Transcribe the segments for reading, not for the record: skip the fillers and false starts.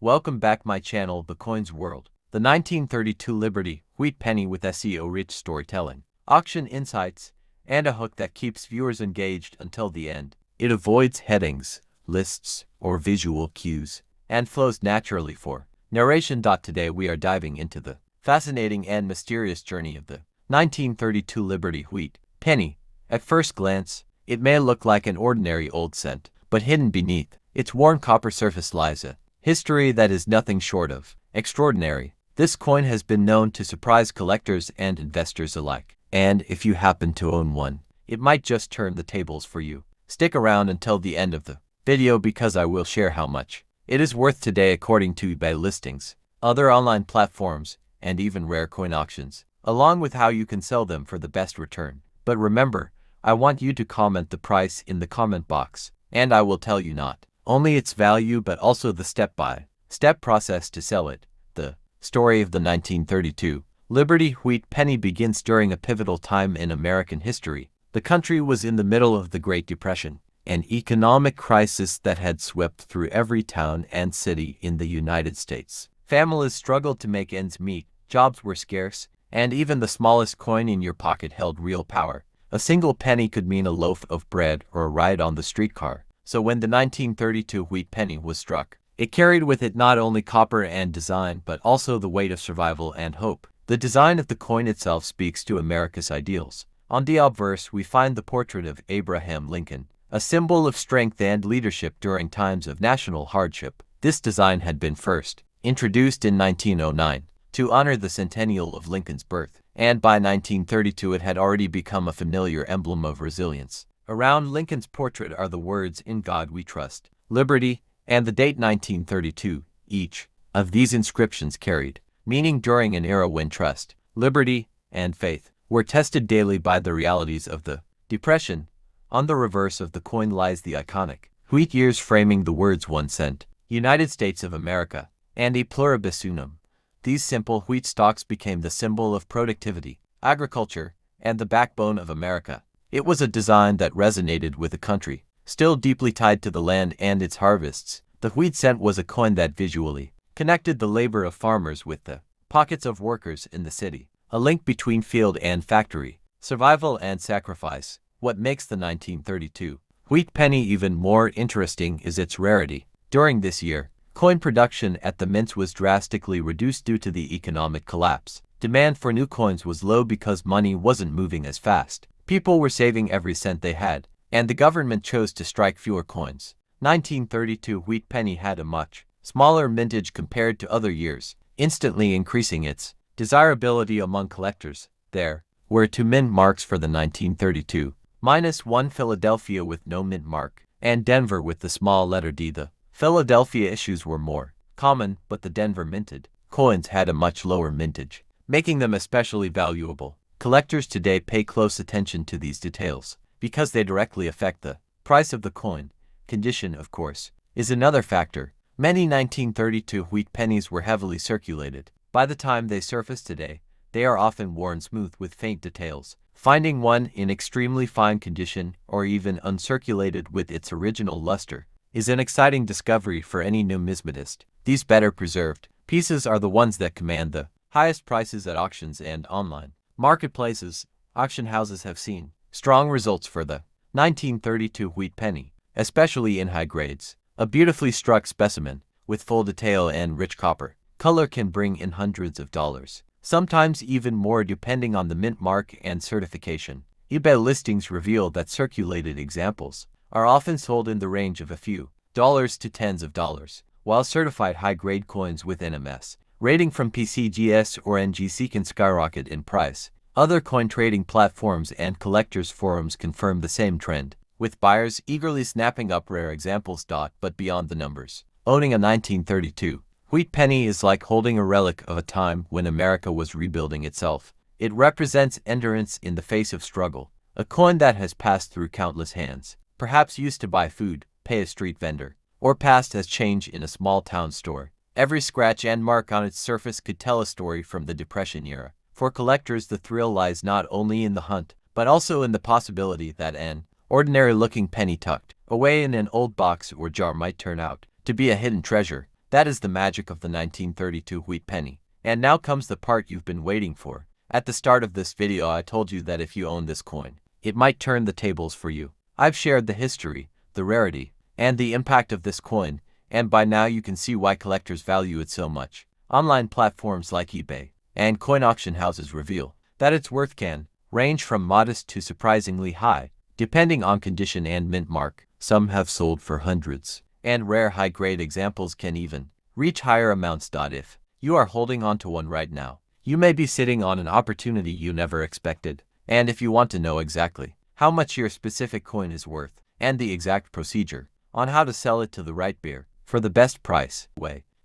Welcome back my channel, The Coins World. The 1932 Liberty Wheat Penny with SEO-rich storytelling, auction insights, and a hook that keeps viewers engaged until the end. It avoids headings, lists, or visual cues, and flows naturally for narration. Today we are diving into the fascinating and mysterious journey of the 1932 Liberty Wheat Penny. At first glance, it may look like an ordinary old cent, but hidden beneath its worn copper surface lies a history that is nothing short of extraordinary. This coin has been known to surprise collectors and investors alike, and if you happen to own one, it might just turn the tables for you. Stick around until the end of the video because I will share how much it is worth today according to eBay listings, other online platforms, and even rare coin auctions, along with how you can sell them for the best return. But remember, I want you to comment the price in the comment box, and I will tell you not only its value but also the step-by-step process to sell it. The story of the 1932 Liberty Wheat Penny begins during a pivotal time in American history. The country was in the middle of the Great Depression, an economic crisis that had swept through every town and city in the United States. Families struggled to make ends meet, jobs were scarce, and even the smallest coin in your pocket held real power. A single penny could mean a loaf of bread or a ride on the streetcar. So when the 1932 Wheat Penny was struck, it carried with it not only copper and design but also the weight of survival and hope. The design of the coin itself speaks to America's ideals. On the obverse we find the portrait of Abraham Lincoln, a symbol of strength and leadership during times of national hardship. This design had been first introduced in 1909 to honor the centennial of Lincoln's birth, and by 1932 it had already become a familiar emblem of resilience. Around Lincoln's portrait are the words "In God We Trust," "Liberty," and the date 1932. Each of these inscriptions carried meaning during an era when trust, liberty, and faith were tested daily by the realities of the Depression. On the reverse of the coin lies the iconic wheat years framing the words 1 cent, United States of America, and E pluribus unum. These simple wheat stalks became the symbol of productivity, agriculture, and the backbone of America. It was a design that resonated with a country still deeply tied to the land and its harvests. The wheat cent was a coin that visually connected the labor of farmers with the pockets of workers in the city, a link between field and factory, survival and sacrifice. What makes the 1932 Wheat Penny even more interesting is its rarity. During this year, coin production at the mints was drastically reduced due to the economic collapse. Demand for new coins was low because money wasn't moving as fast. People were saving every cent they had, and the government chose to strike fewer coins. 1932 Wheat Penny had a much smaller mintage compared to other years, instantly increasing its desirability among collectors. There were 2 mint marks for the 1932-1 Philadelphia with no mint mark, and Denver with the small letter D. The Philadelphia issues were more common, but the Denver minted coins had a much lower mintage, making them especially valuable. Collectors today pay close attention to these details because they directly affect the price of the coin. Condition, of course, is another factor. Many 1932 wheat pennies were heavily circulated. By the time they surface today, they are often worn smooth with faint details. Finding one in extremely fine condition or even uncirculated with its original luster is an exciting discovery for any numismatist. These better preserved pieces are the ones that command the highest prices at auctions and online marketplaces. Auction houses have seen strong results for the 1932 Wheat Penny, especially in high grades. A beautifully struck specimen with full detail and rich copper color can bring in hundreds of dollars, sometimes even more depending on the mint mark and certification. eBay listings reveal that circulated examples are often sold in the range of a few dollars to tens of dollars, while certified high-grade coins with NMS rating from PCGS or NGC can skyrocket in price. Other coin trading platforms and collectors forums confirm the same trend, with buyers eagerly snapping up rare examples. But beyond the numbers, owning a 1932 Wheat Penny is like holding a relic of a time when America was rebuilding itself. It represents endurance in the face of struggle, a coin that has passed through countless hands, perhaps used to buy food, pay a street vendor, or passed as change in a small town store. Every scratch and mark on its surface could tell a story from the Depression era. For collectors, the thrill lies not only in the hunt, but also in the possibility that an ordinary-looking penny tucked away in an old box or jar might turn out to be a hidden treasure That is the magic of the 1932 wheat penny. And now comes the part you've been waiting for. At the start of this video I told you that if you own this coin, it might turn the tables for you. I've shared the history, the rarity, and the impact of this coin, and by now you can see why collectors value it so much. Online platforms like eBay and coin auction houses reveal that its worth can range from modest to surprisingly high, depending on condition and mint mark. Some have sold for hundreds, and rare high-grade examples can even reach higher amounts. If you are holding on to one right now, you may be sitting on an opportunity you never expected. And if you want to know exactly how much your specific coin is worth and the exact procedure on how to sell it to the right buyer for the best price,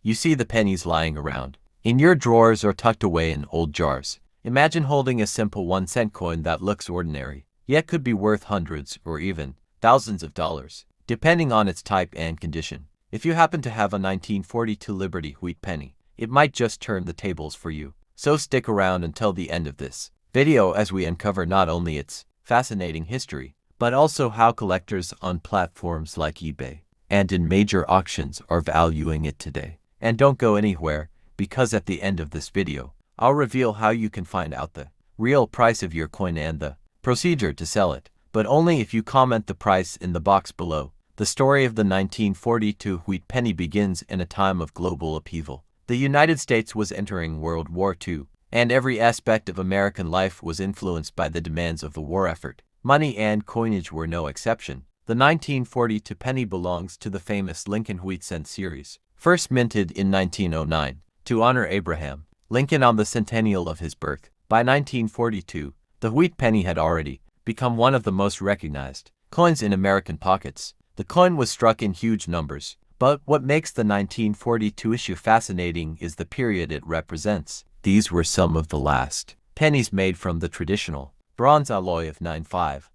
you see the pennies lying around in your drawers or tucked away in old jars. Imagine holding a simple 1-cent coin that looks ordinary, yet could be worth hundreds or even thousands of dollars, depending on its type and condition. If you happen to have a 1942 Liberty wheat penny, it might just turn the tables for you. So stick around until the end of this video as we uncover not only its fascinating history, but also how collectors on platforms like eBay and in major auctions are valuing it today. And don't go anywhere, because at the end of this video, I'll reveal how you can find out the real price of your coin and the procedure to sell it, but only if you comment the price in the box below. The story of the 1942 wheat penny begins in a time of global upheaval. The United States was entering World War II, and every aspect of American life was influenced by the demands of the war effort. Money and coinage were no exception. The 1942 penny belongs to the famous Lincoln wheat cent series, first minted in 1909, to honor Abraham Lincoln on the centennial of his birth. By 1942, the wheat penny had already become one of the most recognized coins in American pockets. The coin was struck in huge numbers, but what makes the 1942 issue fascinating is the period it represents. These were some of the last pennies made from the traditional bronze alloy of 95%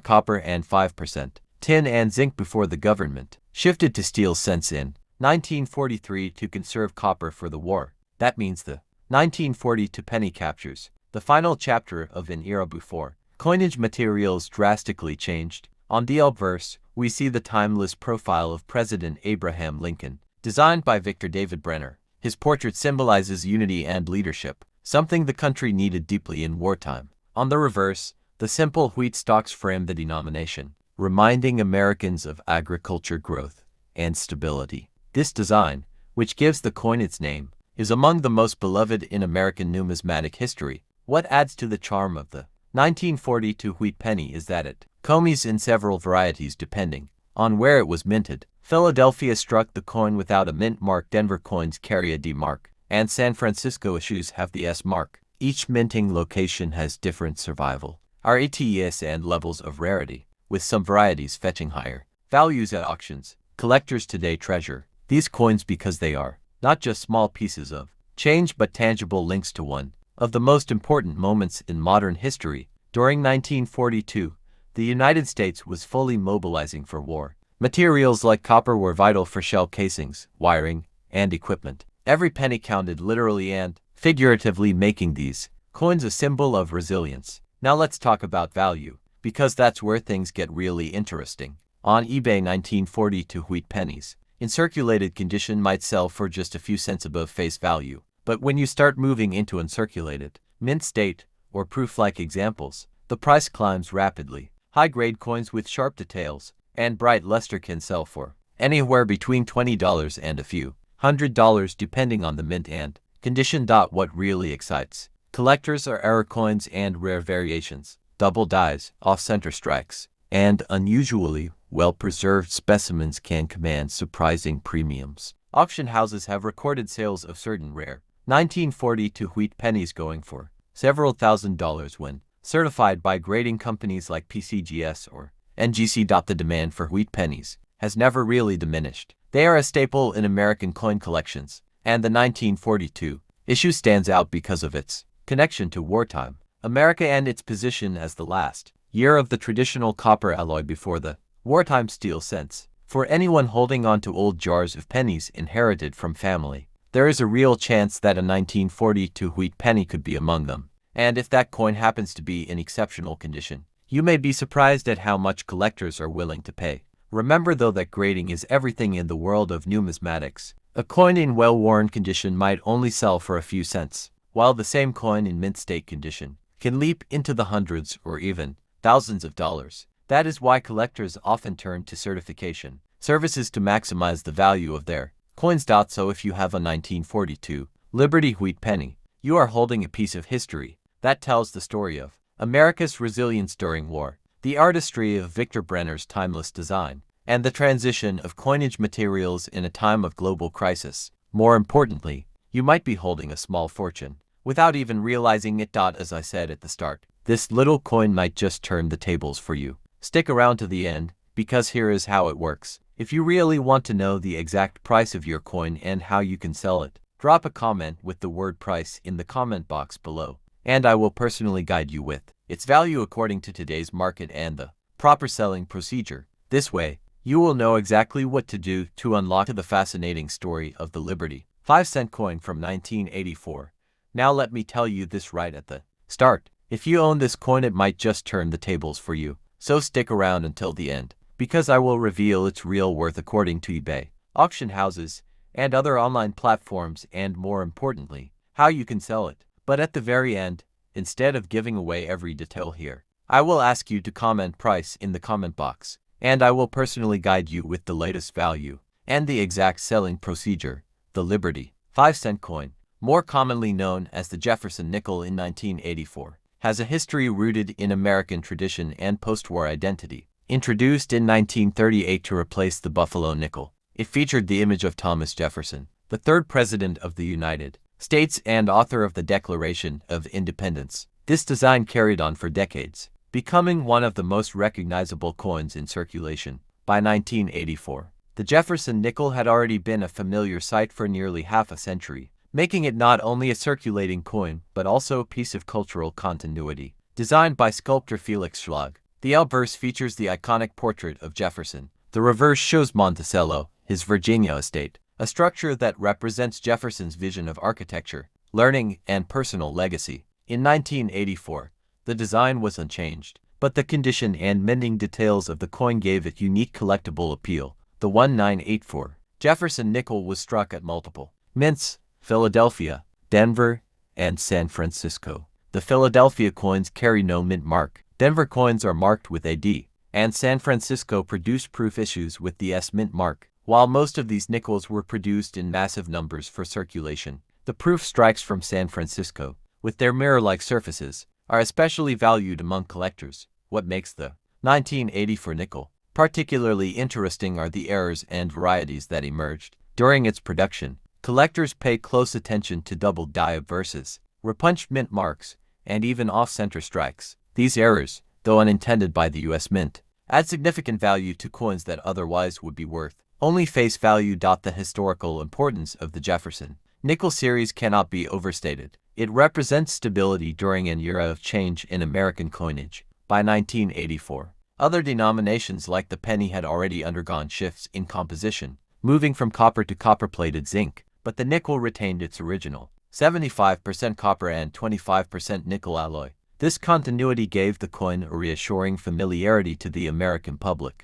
copper and 5% tin and zinc before the government shifted to steel cents in 1943 to conserve copper for the war. That means the 1942 penny captures the final chapter of an era before coinage materials drastically changed. On the obverse, we see the timeless profile of President Abraham Lincoln, designed by Victor David Brenner. His portrait symbolizes unity and leadership, something the country needed deeply in wartime. On the reverse, the simple wheat stalks frame the denomination, reminding Americans of agriculture growth and stability. This design, which gives the coin its name, is among the most beloved in American numismatic history. What adds to the charm of the 1942 wheat penny is that it comes in several varieties depending on where it was minted. Philadelphia struck the coin without a mint mark, Denver coins carry a D mark, and San Francisco issues have the S mark. Each minting location has different survival rates and levels of rarity, with some varieties fetching higher values at auctions. Collectors today treasure these coins because they are not just small pieces of change but tangible links to one of the most important moments in modern history. During 1942, the United States was fully mobilizing for war. Materials like copper were vital for shell casings, wiring, and equipment. Every penny counted, literally and figuratively, making these coins a symbol of resilience. Now let's talk about value, because that's where things get really interesting. On eBay, 1942 wheat pennies in circulated condition might sell for just a few cents above face value. But when you start moving into uncirculated, mint state, or proof-like examples, the price climbs rapidly. High-grade coins with sharp details and bright luster can sell for anywhere between $20 and a few $100 depending on the mint and condition. What really excites collectors are error coins and rare variations, double dies, off-center strikes, and unusually well-preserved specimens can command surprising premiums. Auction houses have recorded sales of certain rare 1942 wheat pennies going for several $1,000s when certified by grading companies like PCGS or NGC. The demand for wheat pennies has never really diminished. They are a staple in American coin collections, and the 1942 issue stands out because of its connection to wartime America and its position as the last year of the traditional copper alloy before the wartime steel cents. For anyone holding on to old jars of pennies inherited from family, there is a real chance that a 1942 wheat penny could be among them. And if that coin happens to be in exceptional condition, you may be surprised at how much collectors are willing to pay. Remember though that grading is everything in the world of numismatics. A coin in well-worn condition might only sell for a few cents, while the same coin in mint state condition can leap into the hundreds or even thousands of dollars. That is why collectors often turn to certification services to maximize the value of their coins. So if you have a 1942 Liberty wheat penny, you are holding a piece of history that tells the story of America's resilience during war, the artistry of Victor Brenner's timeless design, and the transition of coinage materials in a time of global crisis. More importantly, you might be holding a small fortune without even realizing it. As I said at the start, this little coin might just turn the tables for you. Stick around to the end, because here is how it works. If you really want to know the exact price of your coin and how you can sell it, drop a comment with the word price in the comment box below, and I will personally guide you with its value according to today's market and the proper selling procedure. This way, you will know exactly what to do to unlock the fascinating story of the Liberty 5-cent coin from 1984. Now let me tell you this right at the start. If you own this coin, it might just turn the tables for you. So stick around until the end, because I will reveal its real worth according to eBay, auction houses, and other online platforms, and more importantly, how you can sell it. But at the very end, instead of giving away every detail here, I will ask you to comment price in the comment box, and I will personally guide you with the latest value and the exact selling procedure. The Liberty 5-cent coin, more commonly known as the Jefferson nickel in 1984, has a history rooted in American tradition and post-war identity. Introduced in 1938 to replace the Buffalo nickel, it featured the image of Thomas Jefferson, the third president of the United States and author of the Declaration of Independence. This design carried on for decades, becoming one of the most recognizable coins in circulation. By 1984, the Jefferson nickel had already been a familiar sight for nearly half a century, making it not only a circulating coin but also a piece of cultural continuity. Designed by sculptor Felix Schlag, the obverse features the iconic portrait of Jefferson. The reverse shows Monticello, his Virginia estate, a structure that represents Jefferson's vision of architecture, learning, and personal legacy. In 1984, the design was unchanged, but the condition and mending details of the coin gave it unique collectible appeal. The 1984 Jefferson nickel was struck at multiple mints: Philadelphia, Denver, and San Francisco. The Philadelphia coins carry no mint mark. Denver coins are marked with a D, and San Francisco produced proof issues with the S mint mark. While most of these nickels were produced in massive numbers for circulation, the proof strikes from San Francisco, with their mirror-like surfaces, are especially valued among collectors. What makes the 1984 nickel particularly interesting are the errors and varieties that emerged during its production. Collectors pay close attention to double die obverses, repunched mint marks, and even off-center strikes. These errors, though unintended by the U.S. Mint, add significant value to coins that otherwise would be worth only face value. The historical importance of the Jefferson nickel series cannot be overstated. It represents stability during an era of change in American coinage. By 1984, other denominations like the penny had already undergone shifts in composition, moving from copper to copper-plated zinc, but the nickel retained its original 75% copper and 25% nickel alloy. This continuity gave the coin a reassuring familiarity to the American public.